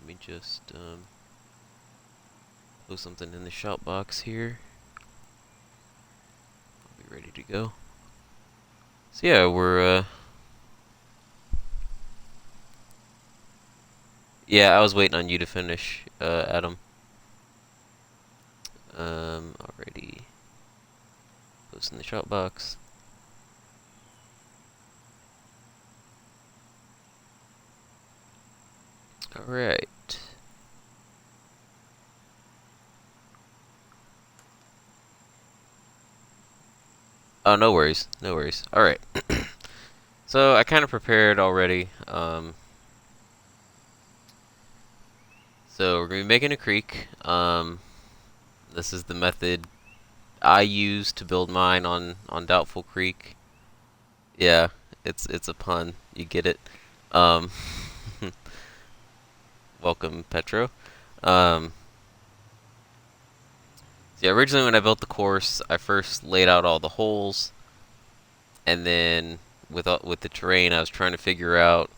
me just post something in the shout box here. I'll be ready to go. So yeah, we're yeah, I was waiting on you to finish, Adam. Already post in the shout box. All right. Oh, no worries, no worries. All right. So I kind of prepared already. So we're gonna be making a creek. This is the method I use to build mine on Doubtful Creek. Yeah, it's a pun. You get it. Um, welcome, Petro. Um, so yeah, originally when I built the course, I first laid out all the holes, and then with the terrain, I was trying to figure out,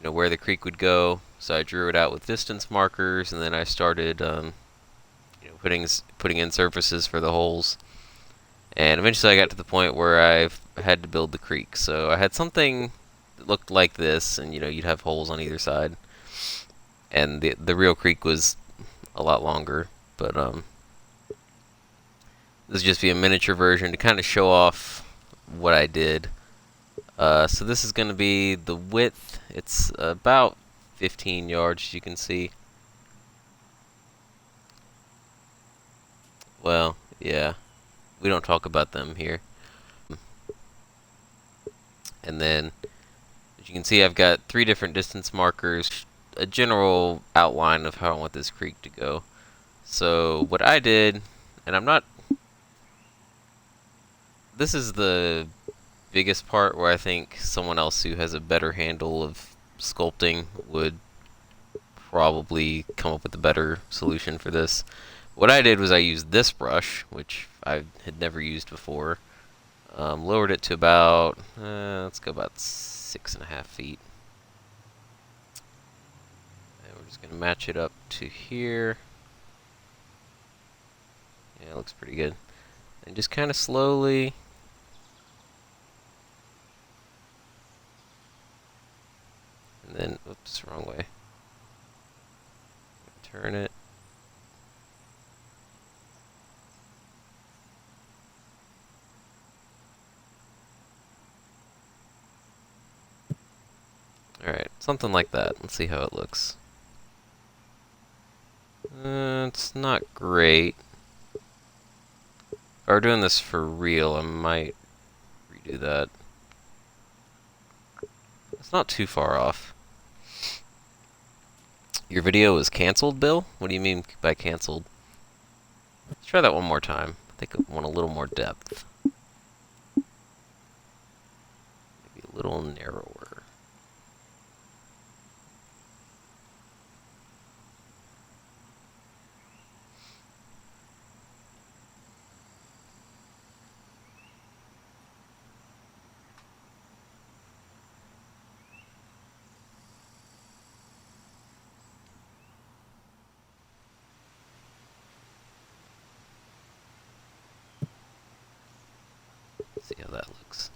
where the creek would go. So I drew it out with distance markers, and then I started, putting in surfaces for the holes. And eventually, I got to the point where I had to build the creek. So I had something that looked like this, and you'd have holes on either side. And the real creek was a lot longer, but this would just be a miniature version to kind of show off what I did. So this is going to be the width. It's about 15 yards, as you can see. Well, yeah, we don't talk about them here. And then, as you can see, I've got 3 different distance markers, a general outline of how I want this creek to go. So what I did, and this is the biggest part where I think someone else who has a better handle of sculpting would probably come up with a better solution for this. What I did was I used this brush, which I had never used before, lowered it to about, let's go about 6.5 feet. And we're just going to match it up to here. Yeah, it looks pretty good. And just kind of slowly. And then, oops, wrong way. Turn it. Alright, something like that. Let's see how it looks. It's not great. If I were doing this for real, I might redo that. It's not too far off. Your video was canceled, Bill? What do you mean by canceled? Let's try that one more time. I think I want a little more depth. Maybe a little narrower. See how that looks.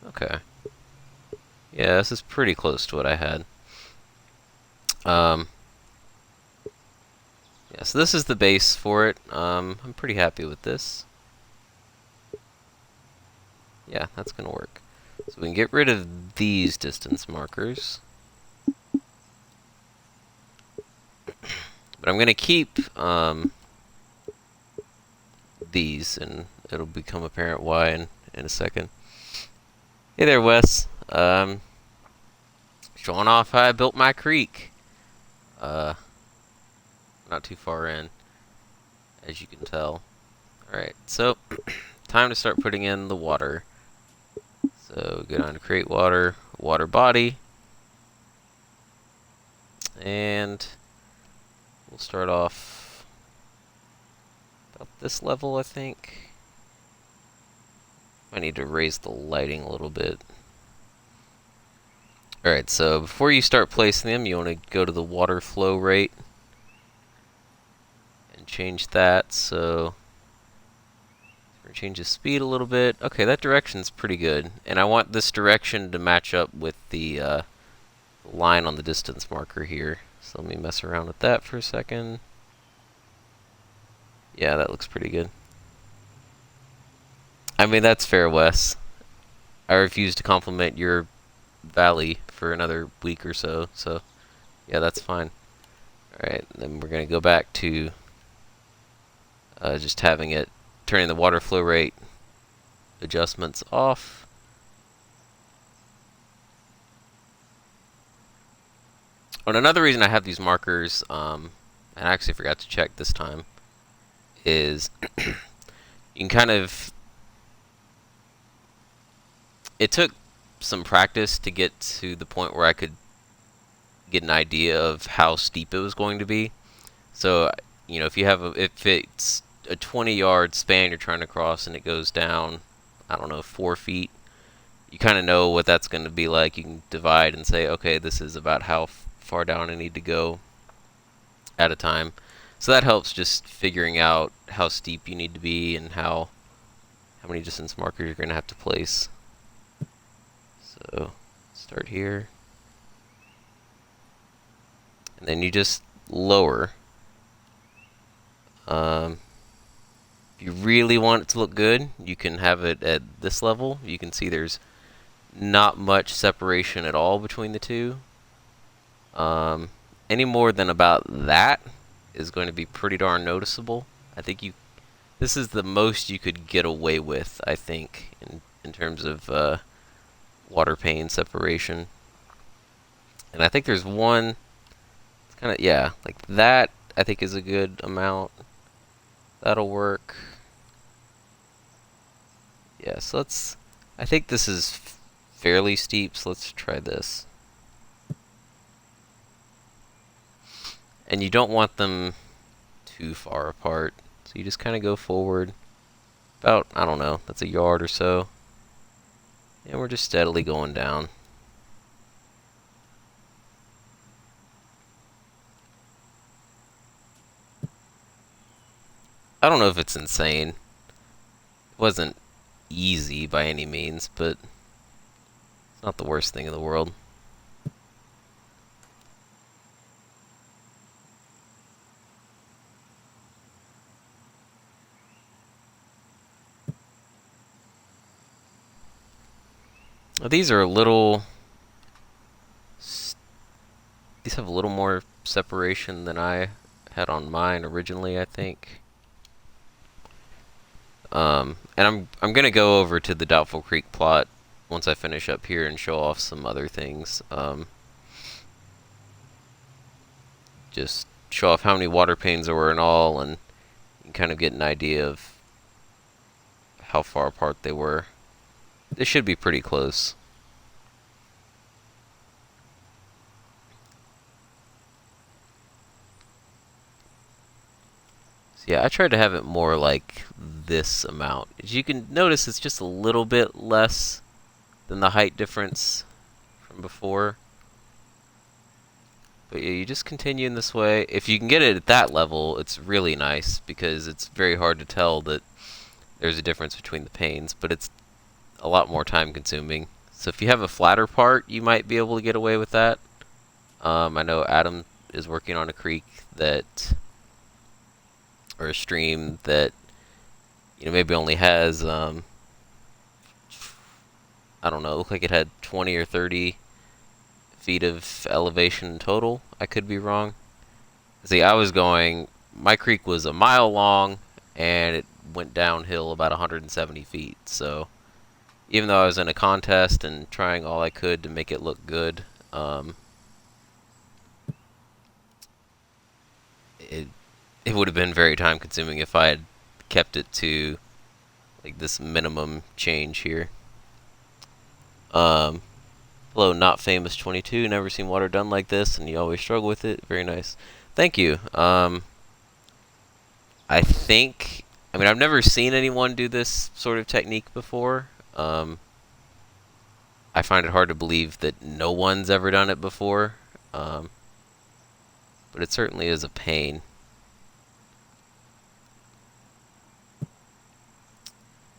Okay. Yeah, this is pretty close to what I had. Yeah, so this is the base for it. I'm pretty happy with this. Yeah, that's gonna work. So we can get rid of these distance markers. But I'm gonna keep these, and it'll become apparent why in a second. Hey there, Wes. Showing off how I built my creek. Not too far in, as you can tell. Alright, so time to start putting in the water. So go down to create water, water body. And we'll start off about this level, I think. I need to raise the lighting a little bit. Alright, so before you start placing them, you want to go to the water flow rate and change that. So we're gonna change the speed a little bit. Okay, that direction's pretty good. And I want this direction to match up with the line on the distance marker here. So let me mess around with that for a second. Yeah, that looks pretty good. I mean, that's fair, Wes. I refuse to compliment your valley for another week or so, so yeah, that's fine. Alright, then we're going to go back to just having it, turning the water flow rate adjustments off. And another reason I have these markers, and I actually forgot to check this time, is you can kind of... It took some practice to get to the point where I could get an idea of how steep it was going to be. So, you know, if it's a 20-yard span you're trying to cross and it goes down, I don't know, 4 feet, you kind of know what that's going to be like. You can divide and say, okay, this is about how far down I need to go at a time. So that helps just figuring out how steep you need to be and how many distance markers you're going to have to place. So start here. And then you just lower. If you really want it to look good, you can have it at this level. You can see there's not much separation at all between the two. Any more than about that is going to be pretty darn noticeable. I think this is the most you could get away with, I think, in terms of water pane separation. And I think there's one, it's kind of, yeah, like that I think is a good amount. That'll work. Yeah, so I think this is fairly steep, so let's try this. And you don't want them too far apart, so you just kind of go forward about, I don't know, that's a yard or so. And we're just steadily going down. I don't know if it's insane. It wasn't easy by any means, but it's not the worst thing in the world. These are a little... These have a little more separation than I had on mine originally, I think. And I'm gonna go over to the Doubtful Creek plot once I finish up here and show off some other things. Just show off how many water panes there were in all, and you can kind of get an idea of how far apart they were. They should be pretty close. So yeah, I tried to have it more like this amount. As you can notice, it's just a little bit less than the height difference from before. But yeah, you just continue in this way. If you can get it at that level, it's really nice, because it's very hard to tell that there's a difference between the panes, but it's a lot more time consuming. So if you have a flatter part, you might be able to get away with that. I know Adam is working on a creek that, or a stream that, you know, maybe only has, I don't know, it looked like it had 20 or 30 feet of elevation total. I could be wrong. See, my creek was a mile long, and it went downhill about 170 feet, so even though I was in a contest and trying all I could to make it look good, it would have been very time consuming if I had kept it to like this minimum change here. Hello, not famous 22. Never seen water done like this, and you always struggle with it. Very nice. Thank you. I think, I mean, I've never seen anyone do this sort of technique before. I find it hard to believe that no one's ever done it before, but it certainly is a pain.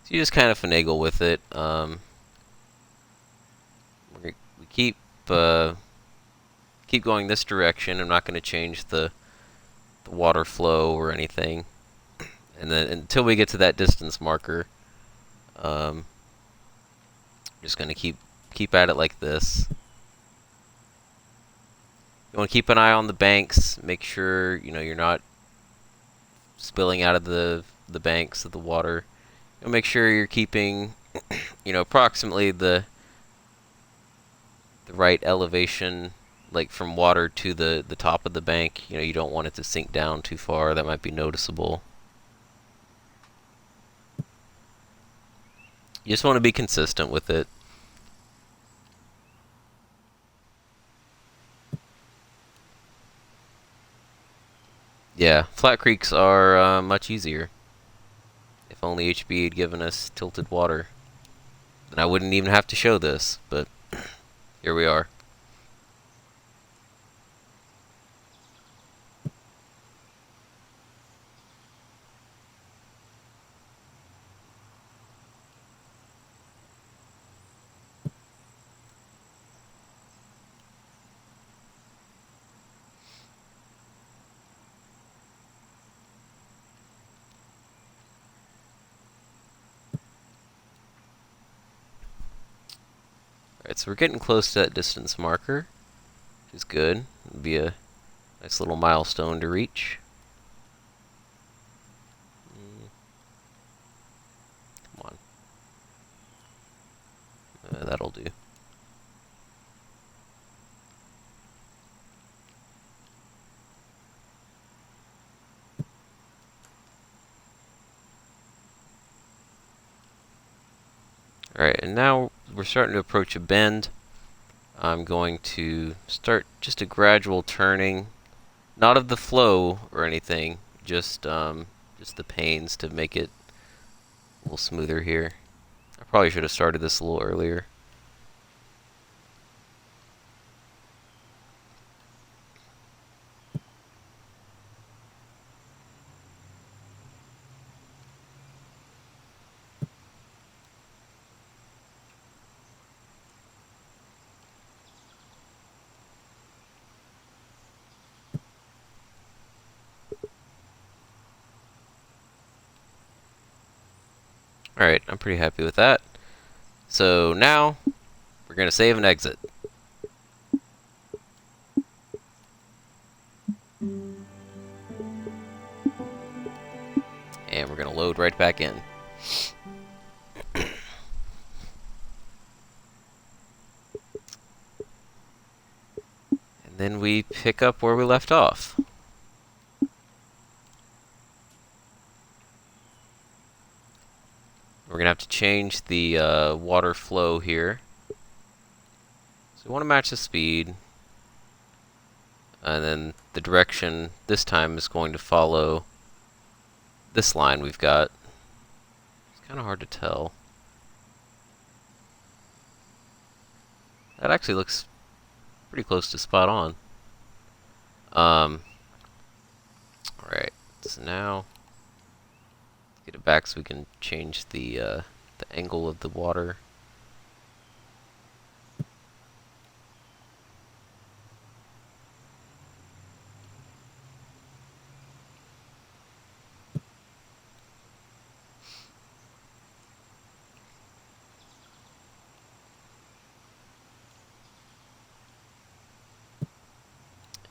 So you just kind of finagle with it. We keep going this direction. I'm not going to change the water flow or anything. And then until we get to that distance marker, just going to keep at it like this. You want to keep an eye on the banks. Make sure you're not spilling out of the banks of the water. You'll make sure you're keeping approximately the right elevation, like from water to the top of the bank. You don't want it to sink down too far. That might be noticeable. You just want to be consistent with it. Yeah, flat creeks are much easier. If only HB had given us tilted water, then I wouldn't even have to show this, but here we are. Alright, so we're getting close to that distance marker, which is good. It'll be a nice little milestone to reach. Come on. That'll do. Alright, and now we're starting to approach a bend. I'm going to start just a gradual turning, not of the flow or anything, just the panes to make it a little smoother here. I probably should have started this a little earlier. Alright, I'm pretty happy with that. So now, we're going to save and exit. And we're going to load right back in. And then we pick up where we left off. We're going to have to change the water flow here. So we want to match the speed. And then the direction this time is going to follow this line we've got. It's kind of hard to tell. That actually looks pretty close to spot on. Alright, so now get it back so we can change the angle of the water.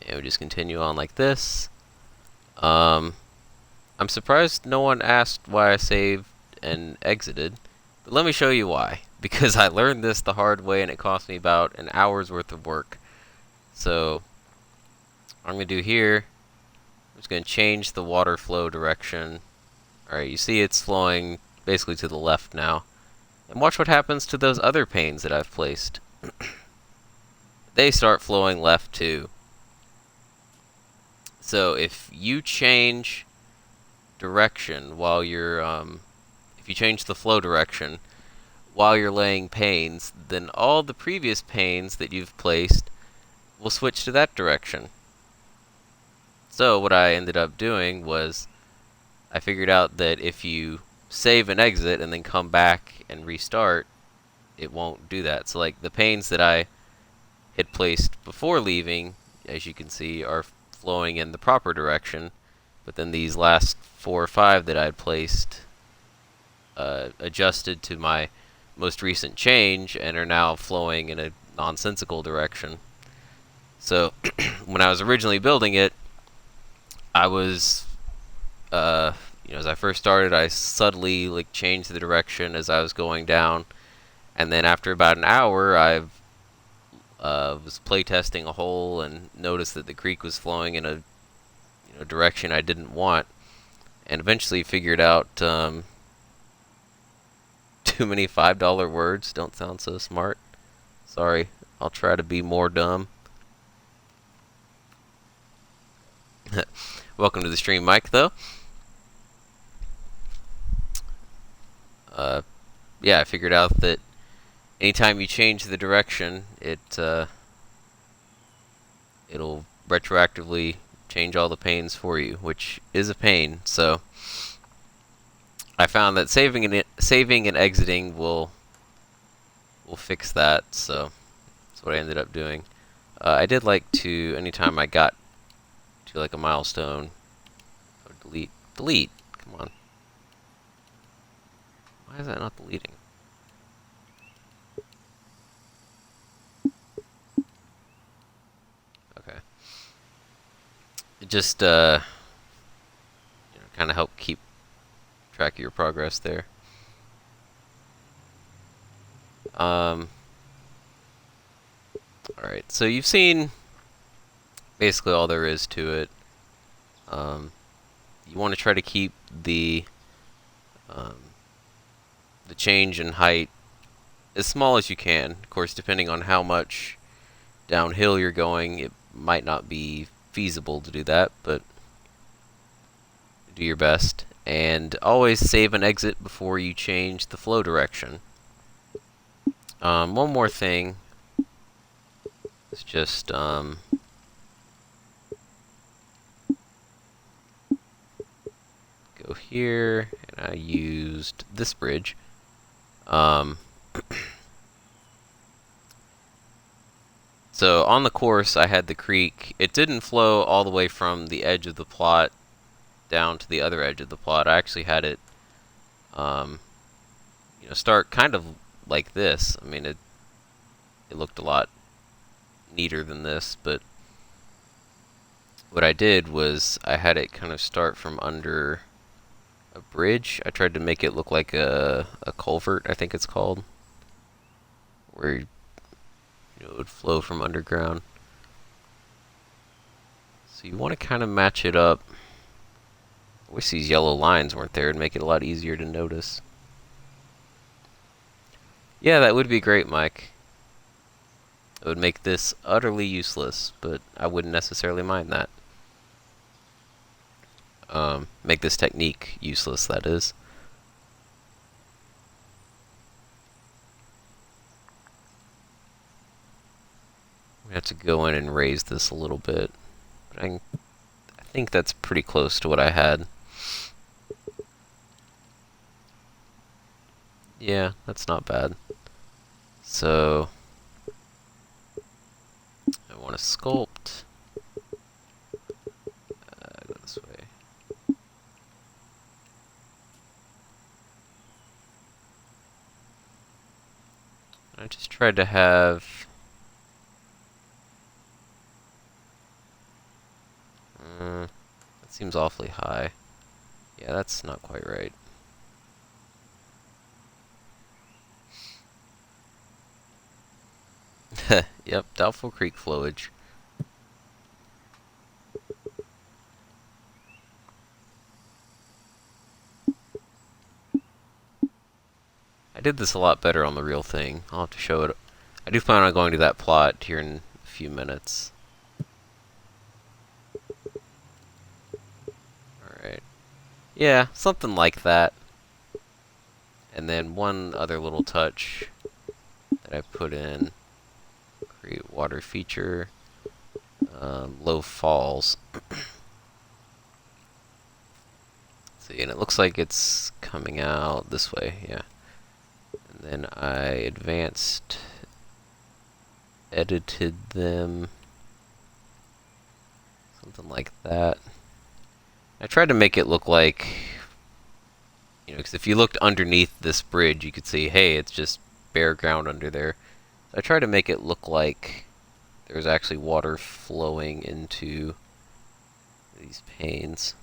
And we just continue on like this. I'm surprised no one asked why I saved and exited, but let me show you why. Because I learned this the hard way and it cost me about an hour's worth of work. So, what I'm going to do here, I'm just going to change the water flow direction. Alright, you see it's flowing basically to the left now. And watch what happens to those other panes that I've placed. They start flowing left too. So if you change direction while you're, if you change the flow direction, while you're laying panes, then all the previous panes that you've placed will switch to that direction. So what I ended up doing was I figured out that if you save and exit and then come back and restart, it won't do that. So like the panes that I had placed before leaving, as you can see, are flowing in the proper direction, but then these last 4 or 5 that I had placed adjusted to my most recent change and are now flowing in a nonsensical direction. So when I was originally building it, I was, as I first started, I subtly like changed the direction as I was going down, and then after about an hour, I was playtesting a hole and noticed that the creek was flowing in a direction I didn't want, and eventually figured out too many $5 words don't sound so smart. Sorry, I'll try to be more dumb. Welcome to the stream, Mike, though. Yeah, I figured out that anytime you change the direction, it'll retroactively change all the panes for you, which is a pain. So I found that saving and exiting will fix that. So that's what I ended up doing. I did like to, anytime I got to like a milestone, I would delete. Come on. Why is that not deleting? Okay. It just kind of help keep track of your progress there. Alright, so you've seen basically all there is to it. You want to try to keep the change in height as small as you can. Of course, depending on how much downhill you're going, it might not be feasible to do that, but do your best. And always save and exit before you change the flow direction. One more thing is just go here, and I used this bridge. So on the course, I had the creek. It didn't flow all the way from the edge of the plot down to the other edge of the plot. I actually had it, start kind of like this. I mean, it looked a lot neater than this, but what I did was I had it kind of start from under a bridge. I tried to make it look like a culvert, I think it's called, where it would flow from underground. So you want to kind of match it up. I wish these yellow lines weren't there. It'd make it a lot easier to notice. Yeah, that would be great, Mike. It would make this utterly useless, but I wouldn't necessarily mind that. Make this technique useless, that is. We have to go in and raise this a little bit. But I think that's pretty close to what I had. Yeah, that's not bad. So I want to sculpt. Go this way. I just tried to have that seems awfully high. Yeah, that's not quite right. Yep, doubtful creek flowage. I did this a lot better on the real thing. I'll have to show it. I do plan on going to that plot here in a few minutes. Alright. Yeah, something like that. And then one other little touch that I put in, create water feature, low falls. See, and it looks like it's coming out this way, yeah. And then I advanced, edited them, something like that. I tried to make it look like, because if you looked underneath this bridge, you could see, hey, it's just bare ground under there. So I tried to make it look like there's actually water flowing into these panes.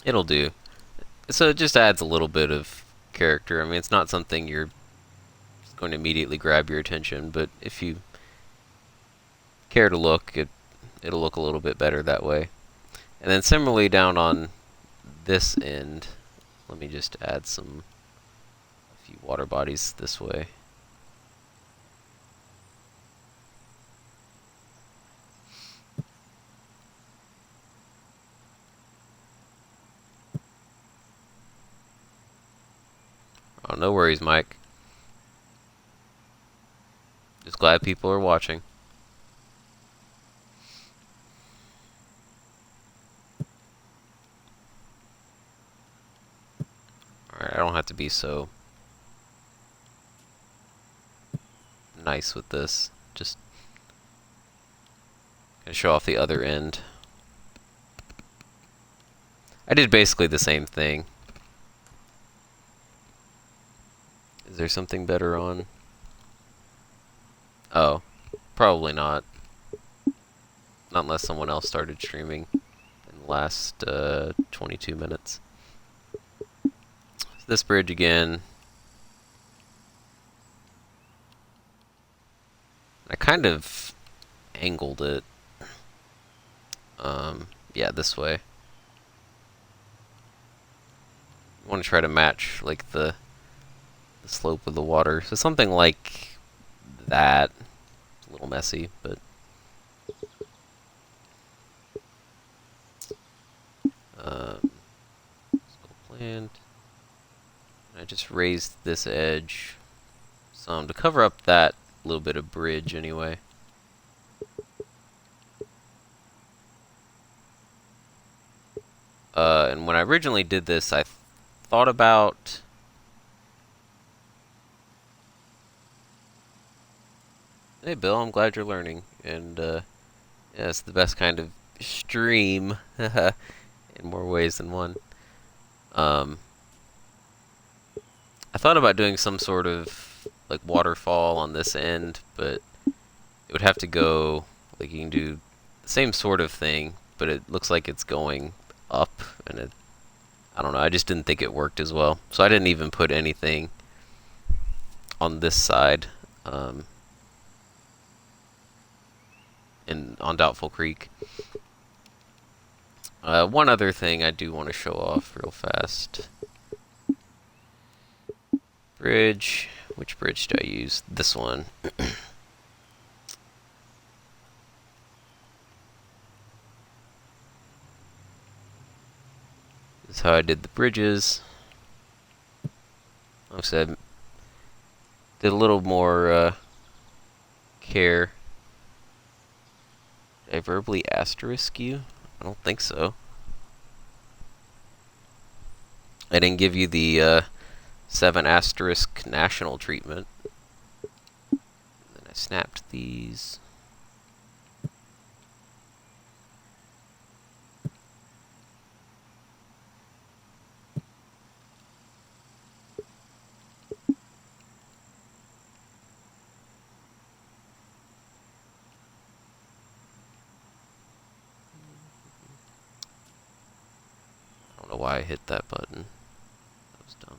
It'll do. So it just adds a little bit of character. I mean, it's not something you're going to immediately grab your attention, but if you care to look, it'll look a little bit better that way. And then similarly down on this end, let me just add a few water bodies this way. Oh, no worries, Mike. Just glad people are watching. Alright, I don't have to be so nice with this. Just gonna show off the other end. I did basically the same thing. Is there something better on? Oh, probably not. Not unless someone else started streaming in the last 22 minutes. So this bridge again. I kind of angled it. Yeah, this way. I want to try to match like the slope of the water. So something like that. It's a little messy, but planned. I just raised this edge some to cover up that little bit of bridge anyway. And when I originally did this, I thought about hey Bill, I'm glad you're learning, and yeah, it's the best kind of stream in more ways than one. I thought about doing some sort of like waterfall on this end, but it would have to go like you can do the same sort of thing, but it looks like it's going up, and I don't know. I just didn't think it worked as well, so I didn't even put anything on this side. On Doubtful Creek. One other thing I do want to show off real fast. Bridge. Which bridge do I use? This one. This is how I did the bridges. Like I said, did a little more care. Did I verbally asterisk you? I don't think so. I didn't give you the 7 asterisk national treatment. Then I snapped these. why I hit that button. That was dumb.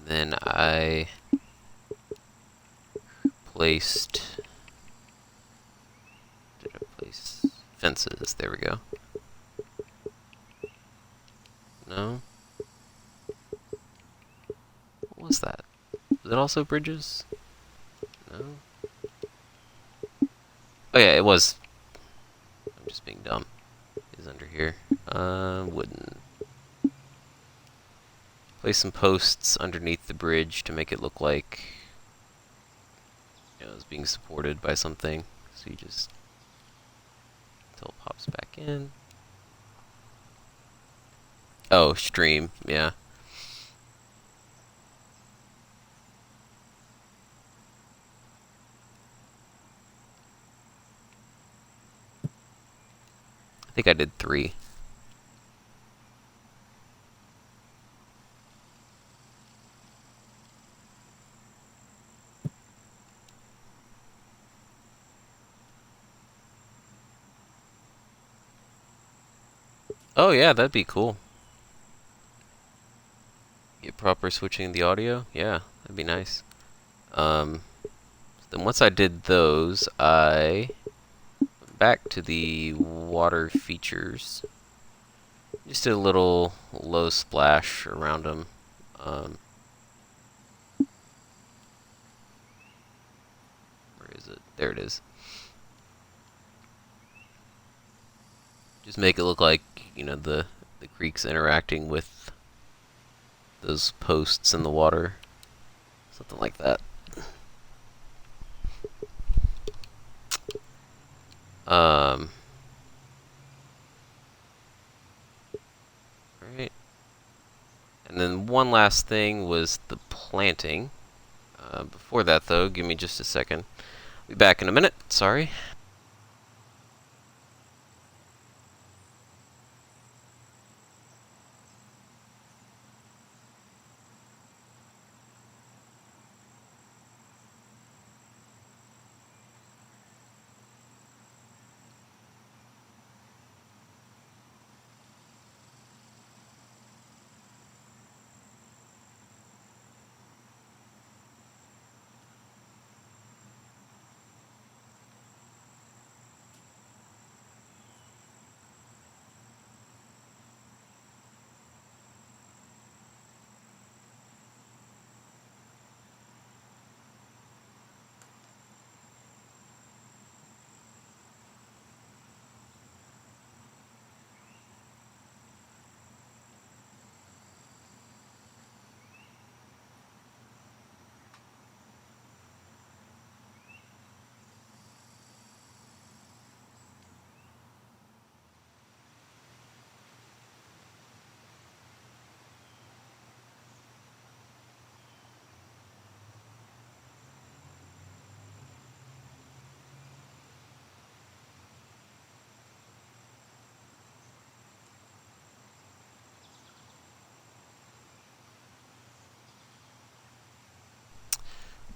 Then I placed... Did I place fences? There we go. No? What was that? Was it also bridges? No? Oh yeah, it was. I'm just being dumb. It's under here. Wooden. Place some posts underneath the bridge to make it look like, you know, it's being supported by something. So you just, until it pops back in. Oh, stream, yeah. I think I did 3. Oh yeah, that'd be cool. Get proper switching the audio? Yeah, that'd be nice. Then once I did those, I went back to the water features. Just did a little low splash around them. Where is it? There it is. Just make it look like, you know, the creek's interacting with those posts in the water. Something like that. Right. And then one last thing was the planting. Before that, though, give me just a second. I'll be back in a minute. Sorry.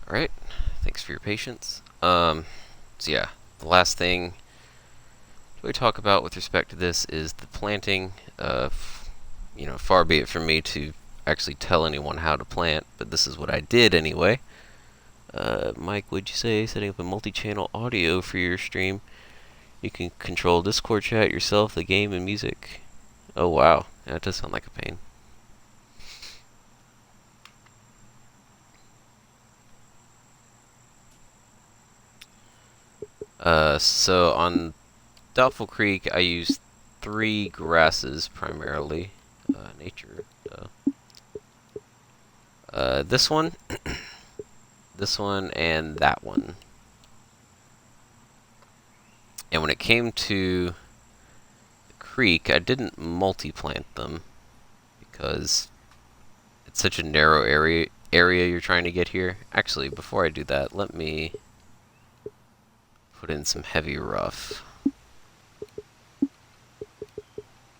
Alright. Thanks for your patience. So yeah, the last thing we talk about with respect to this is the planting. You know, far be it from me to actually tell anyone how to plant, but this is what I did anyway. Mike, would you say setting up a multi-channel audio for your stream? You can control Discord chat yourself, the game, and music. Oh wow, yeah, it does sound like a pain. So on Doubtful Creek, I used 3 grasses primarily. Nature. This one, this one, and that one. And when it came to the creek, I didn't multi-plant them because it's such a narrow area you're trying to get here. Actually, before I do that, let me put in some heavy rough.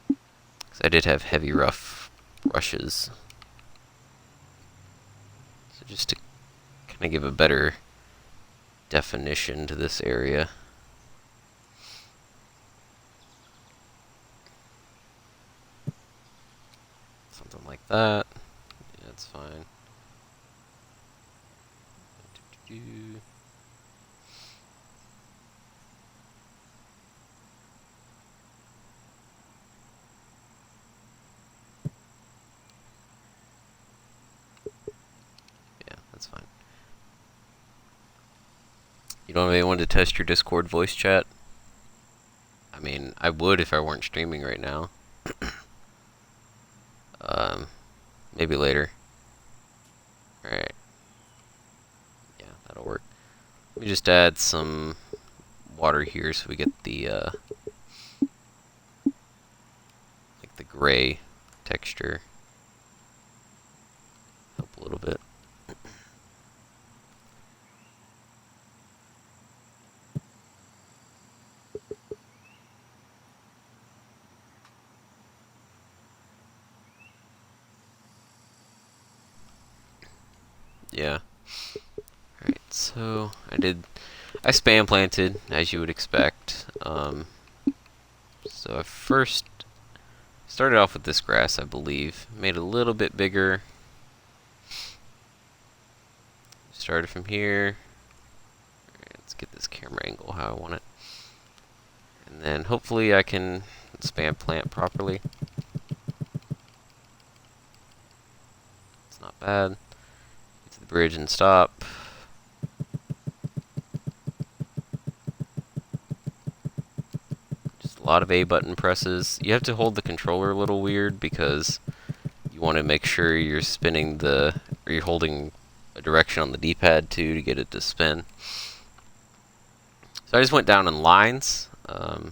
Because I did have heavy rough rushes. just to kind of give a better definition to this area. Something like that. Yeah, that's fine. Yeah, that's fine. You don't have anyone to test your Discord voice chat? I mean, I would if I weren't streaming right now. Maybe later. Alright. Yeah, that'll work. Let me just add some water here so we get the, like the gray texture. Help a little bit. Yeah. Alright, so I spam planted, as you would expect. So I first started off with this grass, I believe. Made it a little bit bigger. Started from here. Alright, let's get this camera angle how I want it. And then hopefully I can spam plant properly. It's not bad. Get to the bridge and stop. Just a lot of A button presses. You have to hold the controller a little weird because you want to make sure you're spinning or you're holding a direction on the D-pad too to get it to spin. So I just went down in lines. The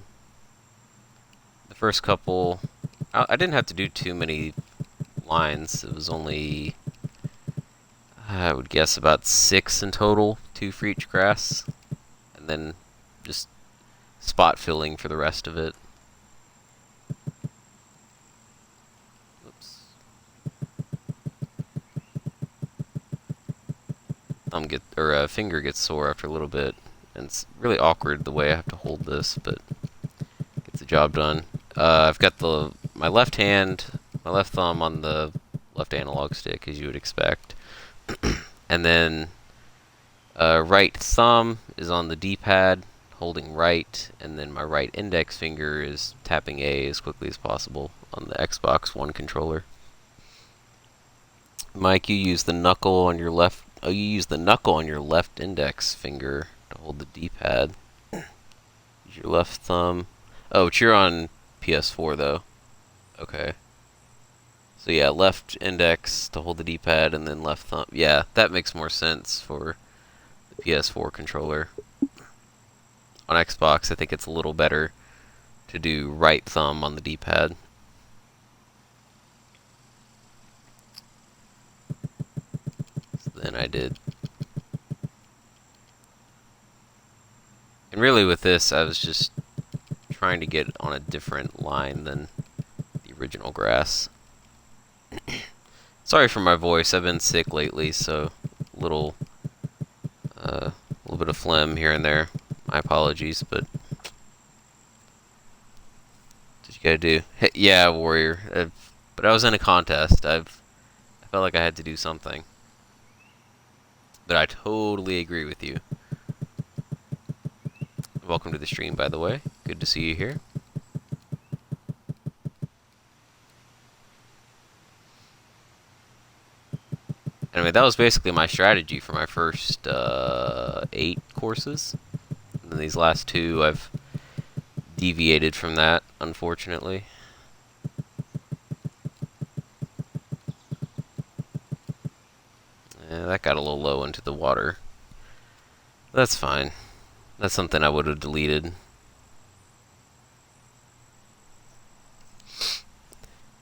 first couple, I didn't have to do too many lines. It was only, I would guess, about 6 in total, 2 for each grass, and then just spot filling for the rest of it. Oops. Finger gets sore after a little bit, and it's really awkward the way I have to hold this, but gets the job done. I've got my left thumb on the left analog stick, as you would expect. And then right thumb is on the D-pad, holding right, and then my right index finger is tapping A as quickly as possible on the Xbox One controller. Mike, you use the knuckle on your left. Oh, you use the knuckle on your left index finger to hold the D-pad. Use your left thumb. Oh, but you're on PS4 though. Okay. So yeah, left index to hold the D-pad and then left thumb. Yeah, that makes more sense for the PS4 controller. On Xbox, I think it's a little better to do right thumb on the D-pad. So then I did. And really with this, I was just trying to get on a different line than the original grass. Sorry for my voice, I've been sick lately, so a little bit of phlegm here and there. My apologies, but what you gotta do? Hey, yeah, Warrior. But I was in a contest. I felt like I had to do something. But I totally agree with you. Welcome to the stream, by the way. Good to see you here. Anyway, that was basically my strategy for my first 8 courses. And then these last 2, I've deviated from that, unfortunately. Yeah, that got a little low into the water. That's fine. That's something I would have deleted.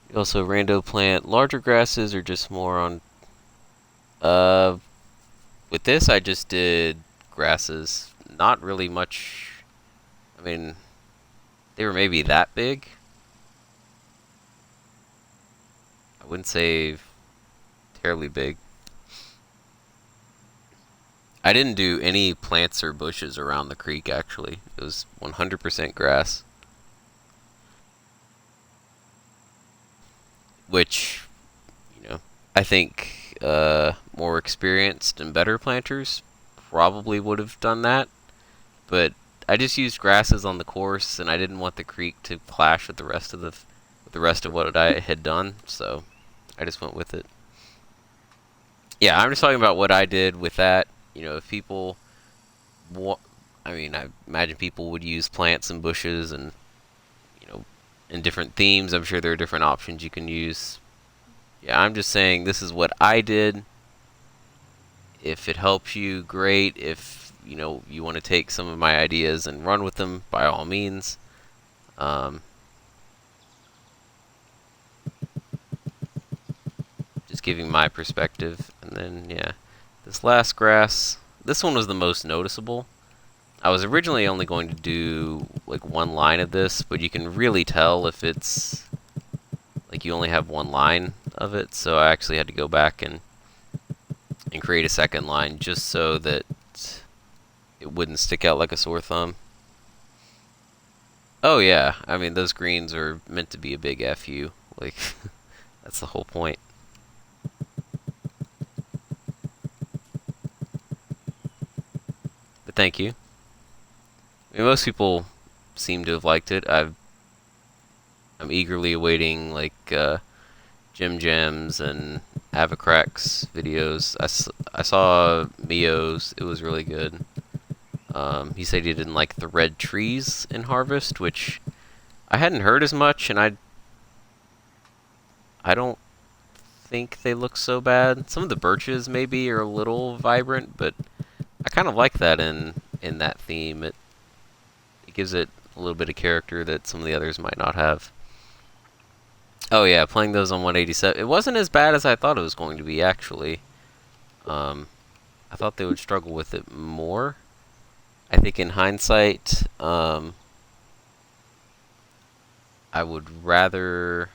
You also rando plant larger grasses or just more on... with this I just did grasses. Not really much... I mean, they were maybe that big. I wouldn't say terribly big. I didn't do any plants or bushes around the creek, actually. It was 100% grass, which, you know, I think more experienced and better planters probably would have done that. But I just used grasses on the course, and I didn't want the creek to clash with the rest of what I had done, so I just went with it. Yeah, I'm just talking about what I did with that. If people, wa- I mean, I imagine people would use plants and bushes, and you know, in different themes. I'm sure there are different options you can use. Yeah, I'm just saying this is what I did. If it helps you, great. If you want to take some of my ideas and run with them, by all means. Um, just giving my perspective, and then yeah, this last grass. This one was the most noticeable. I was originally only going to do like one line of this, but you can really tell if it's like you only have one line of it, so I actually had to go back and create a second line just so that it wouldn't stick out like a sore thumb. Oh yeah, I mean those greens are meant to be a big FU. Like that's the whole point. But thank you. I mean, most people seem to have liked it. I'm eagerly awaiting like Jim Jams and Avacrack's videos. I saw Mio's. It was really good. He said he didn't like the red trees in Harvest, which I hadn't heard as much, and I don't think they look so bad. Some of the birches maybe are a little vibrant, but I kind of like that in that theme. It gives it a little bit of character that some of the others might not have. Oh yeah, playing those on 187. It wasn't as bad as I thought it was going to be, actually. Um, I thought they would struggle with it more. I think in hindsight, I would rather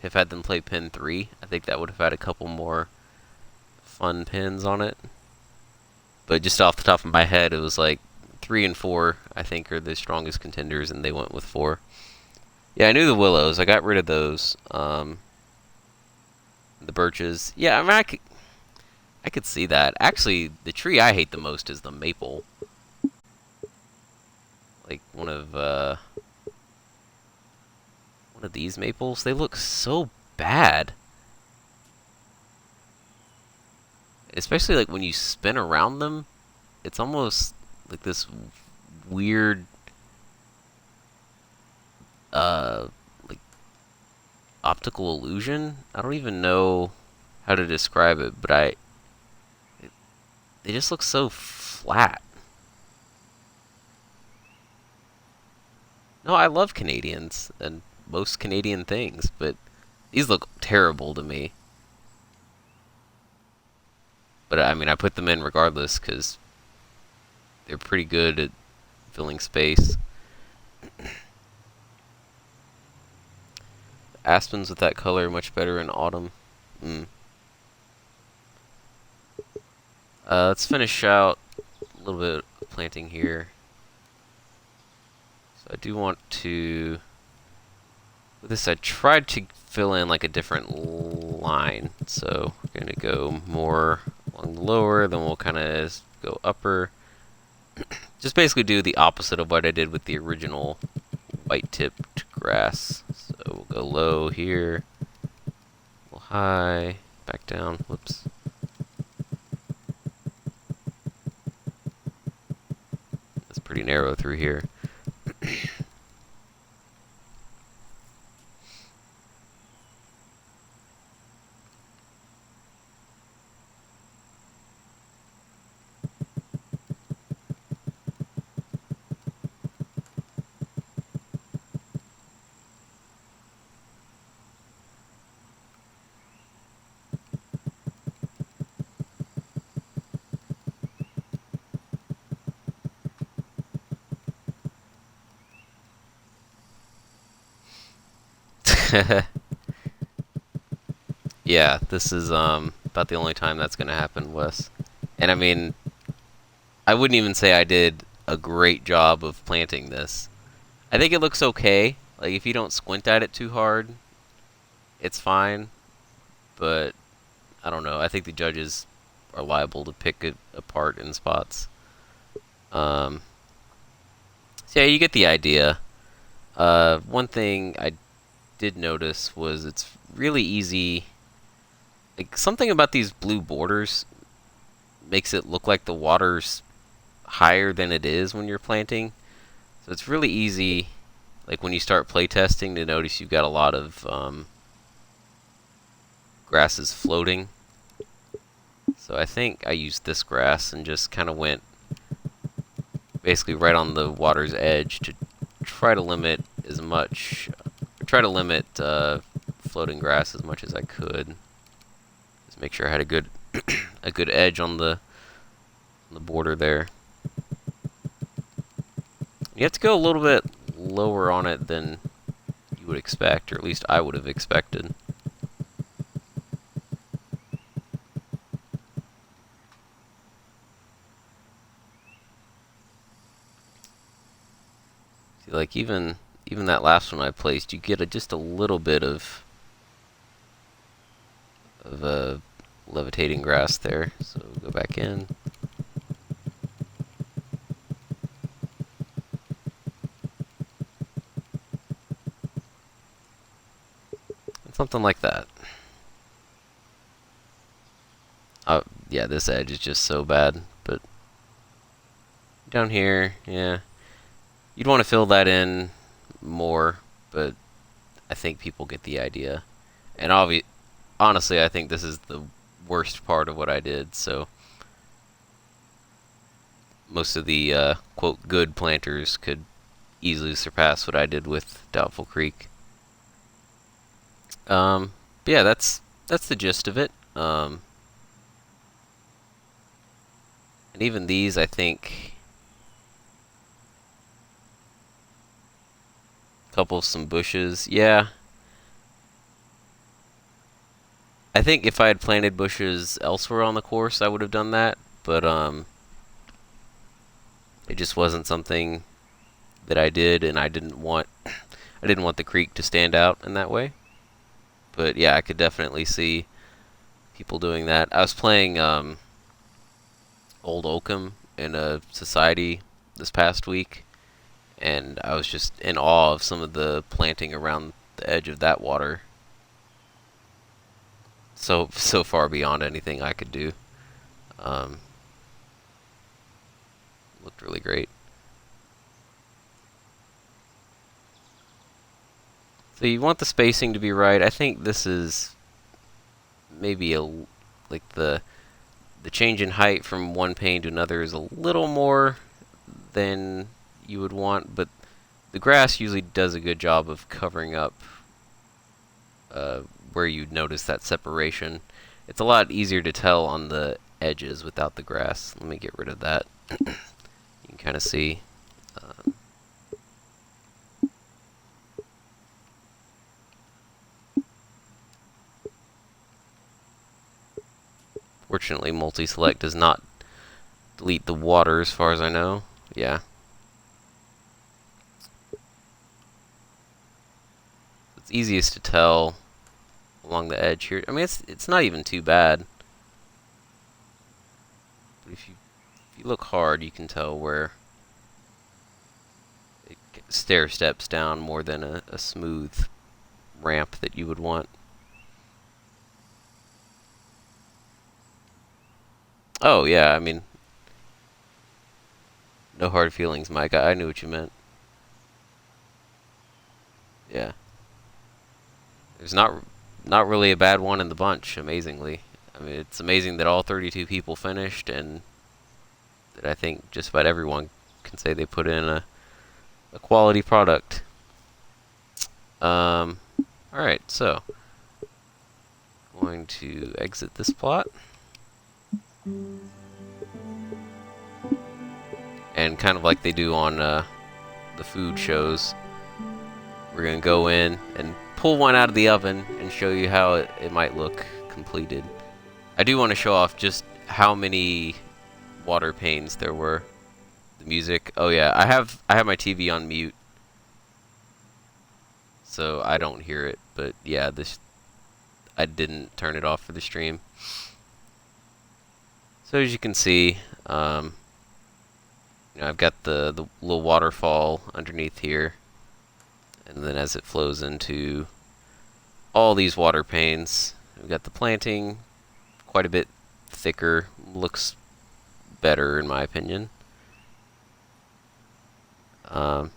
have had them play pin 3. I think that would have had a couple more fun pins on it. But just off the top of my head, it was like 3 and 4, I think, are the strongest contenders, and they went with 4. Yeah, I knew the willows. I got rid of those. The birches. Yeah, I mean, I could see that. Actually, the tree I hate the most is the maple. Like one of these maples. They look so bad. Especially like when you spin around them, it's almost like this weird like optical illusion. I don't even know how to describe it, but they just look so flat. No, I love Canadians and most Canadian things, but these look terrible to me. But I mean, I put them in regardless because they're pretty good at filling space. Aspens with that color much better in autumn. Mm. Let's finish out a little bit of planting here. So I do want to. With this, I tried to fill in like a different line. So we're gonna go more along the lower, then we'll kind of go upper. Just basically do the opposite of what I did with the original white-tipped grass. So we'll go low here, go high, back down. Whoops. It's pretty narrow through here. Yeah, this is about the only time that's gonna happen, Wes. And I mean, I wouldn't even say I did a great job of planting this. I think it looks okay. Like, if you don't squint at it too hard, it's fine. But, I don't know. I think the judges are liable to pick it apart in spots. So yeah, you get the idea. One thing I did notice was it's really easy. Like, something about these blue borders makes it look like the water's higher than it is when you're planting. So it's really easy, like when you start playtesting, to notice you've got a lot of grasses floating. So I think I used this grass and just kind of went basically right on the water's edge to try to limit floating grass as much as I could. Just make sure I had a good a good edge on the border there. You have to go a little bit lower on it than you would expect, or at least I would have expected. See, like even that last one I placed, you get just a little bit of levitating grass there. So go back in. Something like that. Yeah, this edge is just so bad. But down here, yeah, you'd want to fill that in more, but I think people get the idea. And honestly, I think this is the worst part of what I did. So most of the quote good planters could easily surpass what I did with Doubtful Creek. But yeah, that's the gist of it. And even these, I think, couple of some bushes. Yeah, I think if I had planted bushes elsewhere on the course, I would have done that. But it just wasn't something that I did, and I didn't want the creek to stand out in that way. But yeah, I could definitely see people doing that. I was playing Old Oakham in a society this past week, and I was just in awe of some of the planting around the edge of that water. So far beyond anything I could do. Looked really great. So you want the spacing to be right. I think this is maybe like the change in height from one pane to another is a little more than you would want, but the grass usually does a good job of covering up where you'd notice that separation. It's a lot easier to tell on the edges without the grass. Let me get rid of that. You can kind of see. Fortunately, multi-select does not delete the water as far as I know. Yeah. It's easiest to tell along the edge here. I mean, it's not even too bad. But if you look hard, you can tell where it stair steps down more than a smooth ramp that you would want. Oh, yeah, I mean, no hard feelings, Mike. I knew what you meant. Yeah. There's not really a bad one in the bunch, amazingly. I mean, it's amazing that all 32 people finished, and that I think just about everyone can say they put in a quality product. Alright, so going to exit this plot. And kind of like they do on the food shows, we're going to go in and pull one out of the oven and show you how it might look completed. I do want to show off just how many water panes there were. The music. Oh yeah, I have my TV on mute, so I don't hear it. But yeah, this I didn't turn it off for the stream. So as you can see, I've got the little waterfall underneath here, and then as it flows into all these water panes, we've got the planting quite a bit thicker, looks better in my opinion. And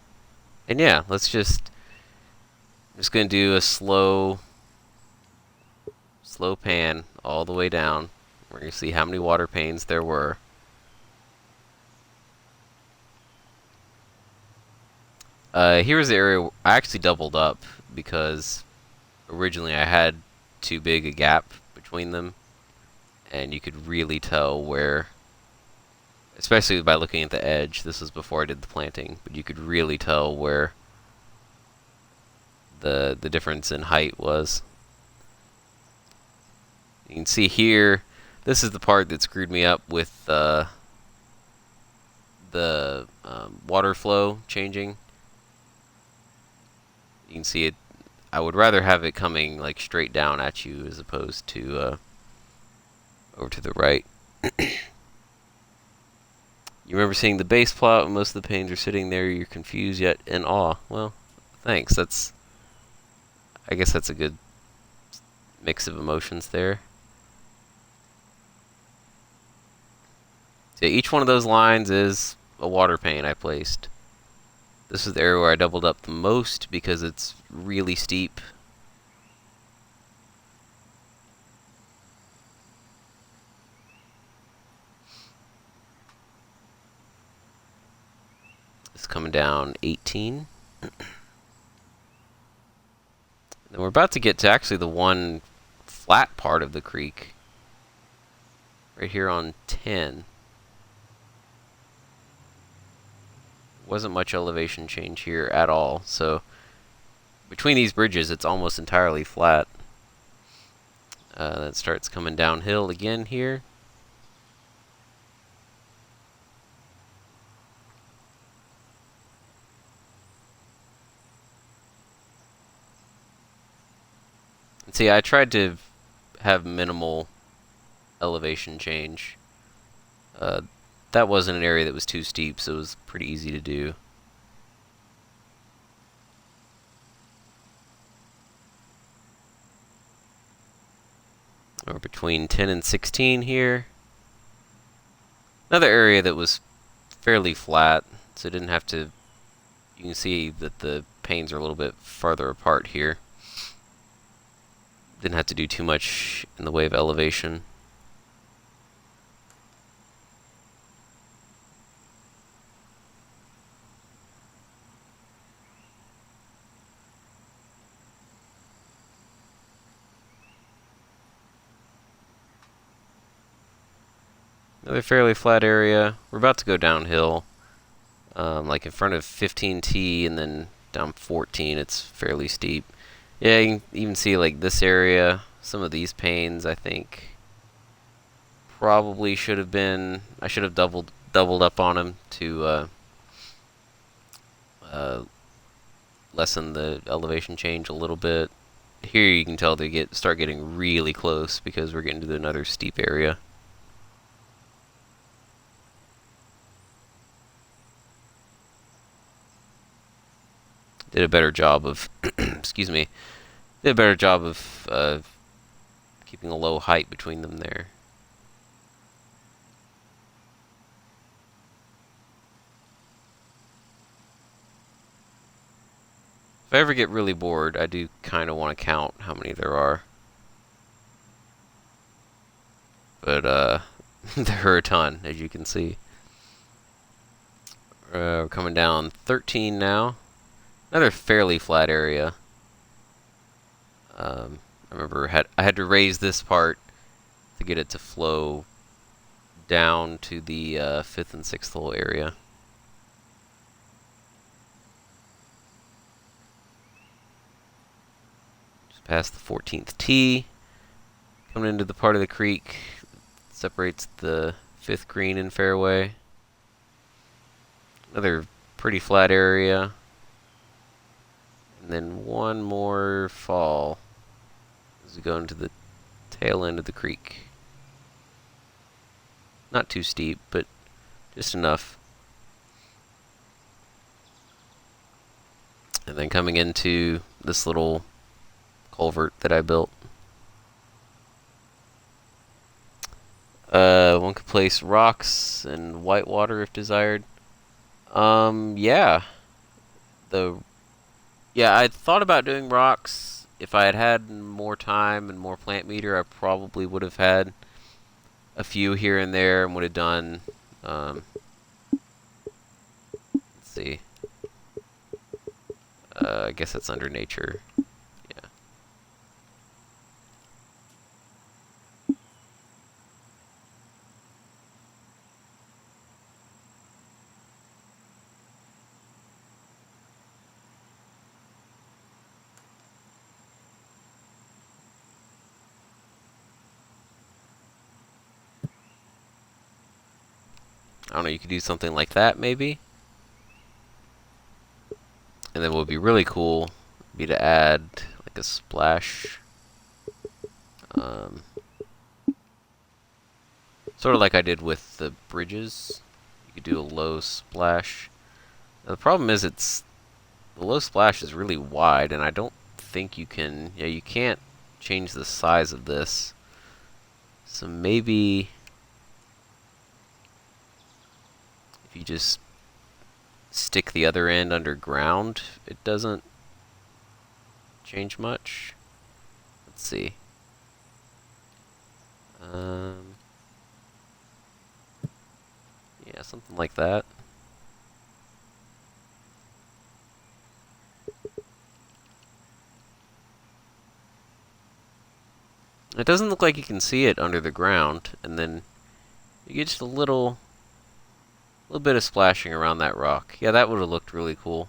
yeah, I'm just gonna do a slow pan all the way down. We're gonna see how many water panes there were. Here's the area I actually doubled up because originally I had too big a gap between them, and you could really tell where, especially by looking at the edge. This was before I did the planting, but you could really tell where the difference in height was. You can see here, this is the part that screwed me up with the water flow changing. You can see it. I would rather have it coming like straight down at you as opposed to over to the right. You remember seeing the base plot when most of the panes are sitting there, you're confused yet in awe. Well, thanks. I guess that's a good mix of emotions there. So each one of those lines is a water pane I placed. This is the area where I doubled up the most because it's really steep. It's coming down 18. And we're about to get to actually the one flat part of the creek. Right here on 10. Wasn't much elevation change here at all, so between these bridges it's almost entirely flat. That starts coming downhill again here. And see, I tried to have minimal elevation change. That wasn't an area that was too steep, so it was pretty easy to do. Or between 10 and 16 here. Another area that was fairly flat, so it didn't have to. You can see that the panes are a little bit farther apart here. Didn't have to do too much in the way of elevation. Another fairly flat area. We're about to go downhill. Like in front of 15T and then down 14, it's fairly steep. Yeah, you can even see like this area, some of these panes, I think probably should have been, I should have doubled up on them to lessen the elevation change a little bit. Here you can tell they start getting really close because we're getting to another steep area. Did a better job of, excuse me, did a better job of keeping a low height between them there. If I ever get really bored, I do kind of want to count how many there are. But there are a ton, as you can see. We're coming down 13 now. Another fairly flat area. I remember I had to raise this part to get it to flow down to the 5th and 6th hole area. Just past the 14th tee. Coming into the part of the creek that separates the fifth green in fairway. Another pretty flat area. And then one more fall as we go into the tail end of the creek. Not too steep, but just enough. And then coming into this little culvert that I built. One could place rocks and white water if desired. Yeah. I thought about doing rocks. If I had had more time and more plant meter, I probably would have had a few here and there and would have done, let's see. I guess that's under nature. Yeah. I don't know, you could do something like that maybe. And then what would be really cool would be to add like a splash. Sort of like I did with the bridges. You could do a low splash. Now, the problem is the low splash is really wide, and I don't think you can. Yeah, you can't change the size of this. So maybe if you just stick the other end underground, it doesn't change much. Let's see. Yeah, something like that. It doesn't look like you can see it under the ground, and then you get just a little bit of splashing around that rock. Yeah, that would have looked really cool.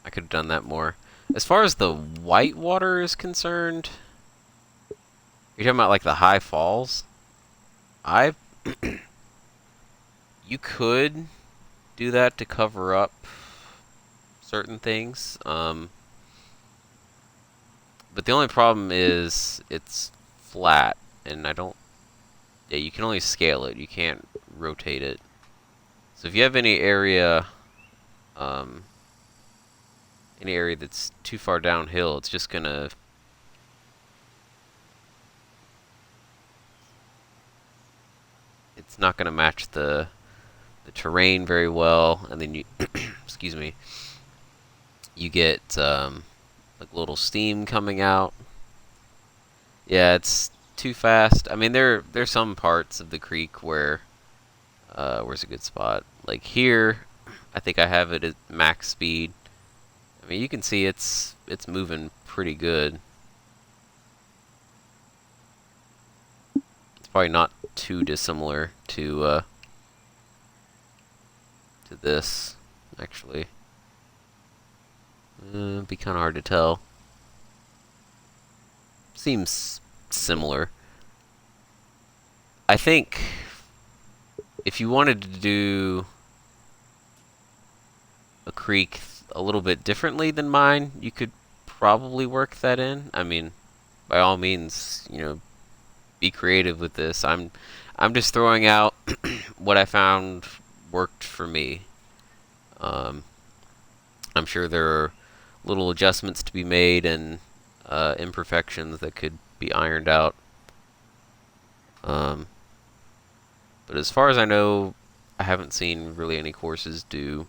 I could have done that more. As far as the white water is concerned, you're talking about like the high falls? You could do that to cover up certain things. But the only problem is it's flat, and yeah, you can only scale it. You can't rotate it. So if you have any area that's too far downhill, it's just gonna it's not gonna match the terrain very well, and then you excuse me, you get like little steam coming out. Yeah, it's too fast. I mean, there's some parts of the creek where where's a good spot? Like here, I think I have it at max speed. I mean, you can see it's moving pretty good. It's probably not too dissimilar to this, actually. Be kind of hard to tell. Seems similar. I think if you wanted to do a creek a little bit differently than mine, you could probably work that in. I mean, by all means, be creative with this. I'm just throwing out what I found worked for me. I'm sure there are little adjustments to be made and imperfections that could be ironed out. But as far as I know, I haven't seen really any courses do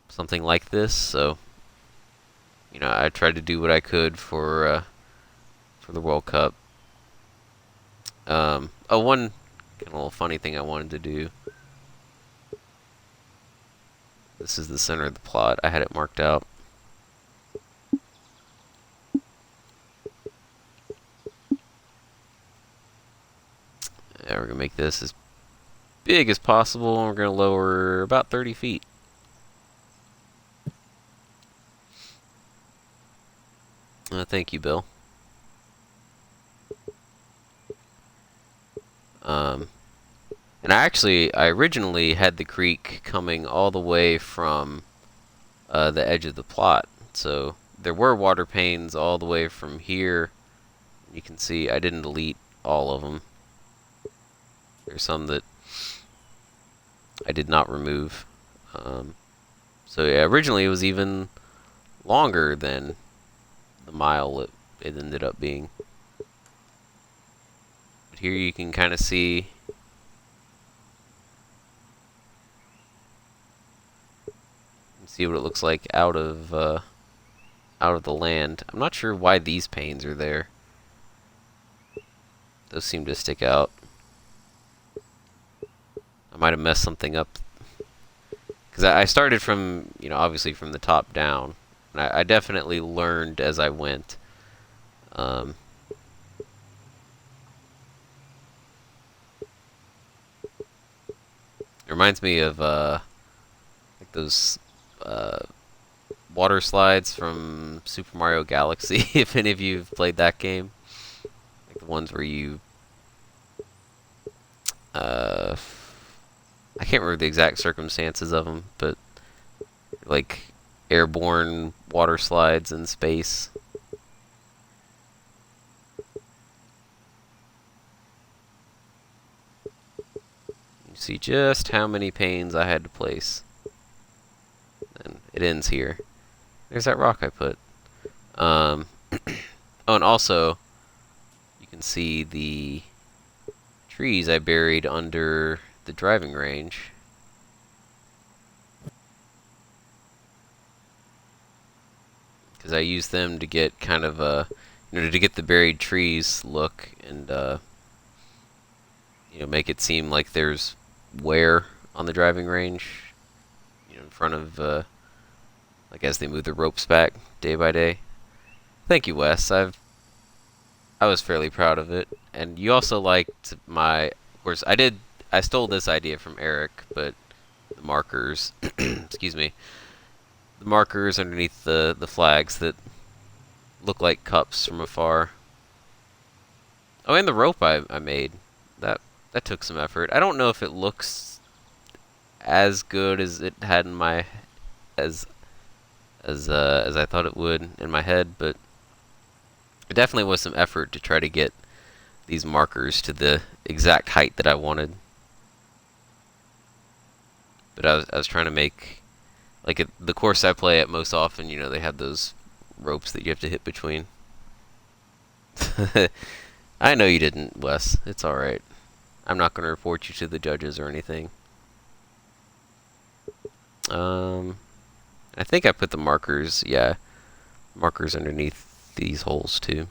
something like this, so I tried to do what I could for the World Cup. One kind of little funny thing I wanted to do. This is the center of the plot. I had it marked out. Yeah, we're gonna make this as big as possible, and we're gonna lower about 30 feet. Thank you, Bill. Um, and I originally had the creek coming all the way from the edge of the plot. So there were water panes all the way from here. You can see I didn't delete all of them. There's some that I did not remove. So yeah, originally it was even longer than the mile it ended up being. But here you can kind of see what it looks like out of the land. I'm not sure why these panes are there. Those seem to stick out. I might have messed something up. Because I started from, obviously from the top down. And I definitely learned as I went. It reminds me of like those water slides from Super Mario Galaxy, if any of you have played that game. Like the ones where you I can't remember the exact circumstances of them, but like airborne water slides in space. You see just how many panes I had to place. And it ends here. There's that rock I put. Oh, and also, you can see the trees I buried under the driving range. Because I used them to get kind of a, to get the buried trees look and, make it seem like there's wear on the driving range. In front of, like as they move the ropes back day by day. Thank you, Wes. I was fairly proud of it. And you also liked of course, I stole this idea from Eric, but the markers, excuse me, the markers underneath the flags that look like cups from afar. Oh, and the rope I made. That took some effort. I don't know if it looks as good as it had in my as I thought it would in my head, but it definitely was some effort to try to get these markers to the exact height that I wanted. But I was trying to make, like the course I play at most often, they have those ropes that you have to hit between. I know you didn't, Wes. It's alright. I'm not going to report you to the judges or anything. I think I put the markers, markers underneath these holes too.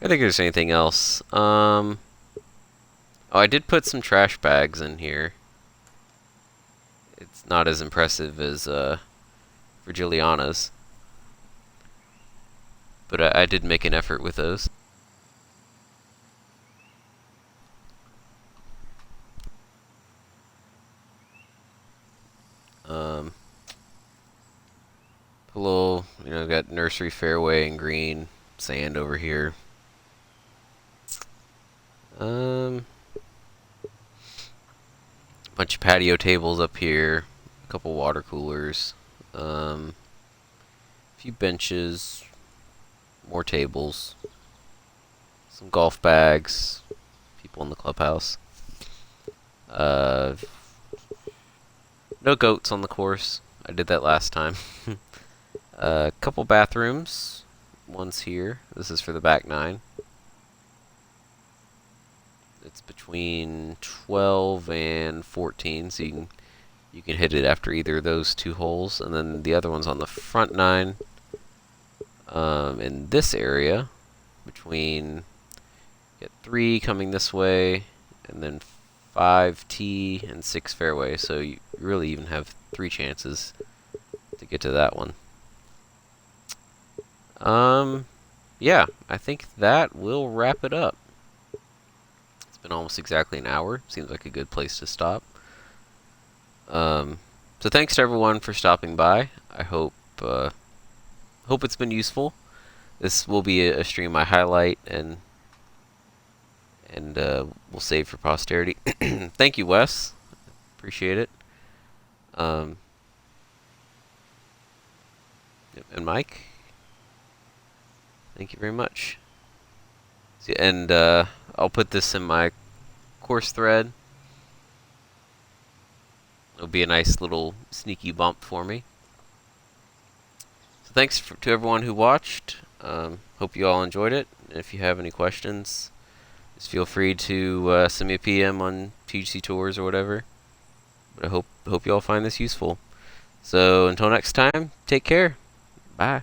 I think there's anything else. Oh, I did put some trash bags in here. It's not as impressive as Virgiliana's, but I did make an effort with those. A little, got nursery fairway in green, sand over here. Bunch of patio tables up here, a couple water coolers, a few benches, more tables, some golf bags, people in the clubhouse. No goats on the course. I did that last time. A couple bathrooms. One's here. This is for the back nine. It's between 12 and 14, so you can hit it after either of those two holes. And then the other one's on the front nine. In this area, between get 3 coming this way, and then 5 tee and 6 fairway. So you really even have 3 chances to get to that one. Yeah, I think that will wrap it up. It's been almost exactly an hour. Seems like a good place to stop. So thanks to everyone for stopping by. I hope it's been useful. This will be a stream I highlight and and we'll save for posterity. Thank you, Wes. Appreciate it. Um, and Mike, thank you very much. And I'll put this in my course thread. It'll be a nice little sneaky bump for me. So thanks to everyone who watched. Hope you all enjoyed it. And if you have any questions, just feel free to send me a PM on TGC Tours or whatever. But I hope you all find this useful. So until next time, take care. Bye.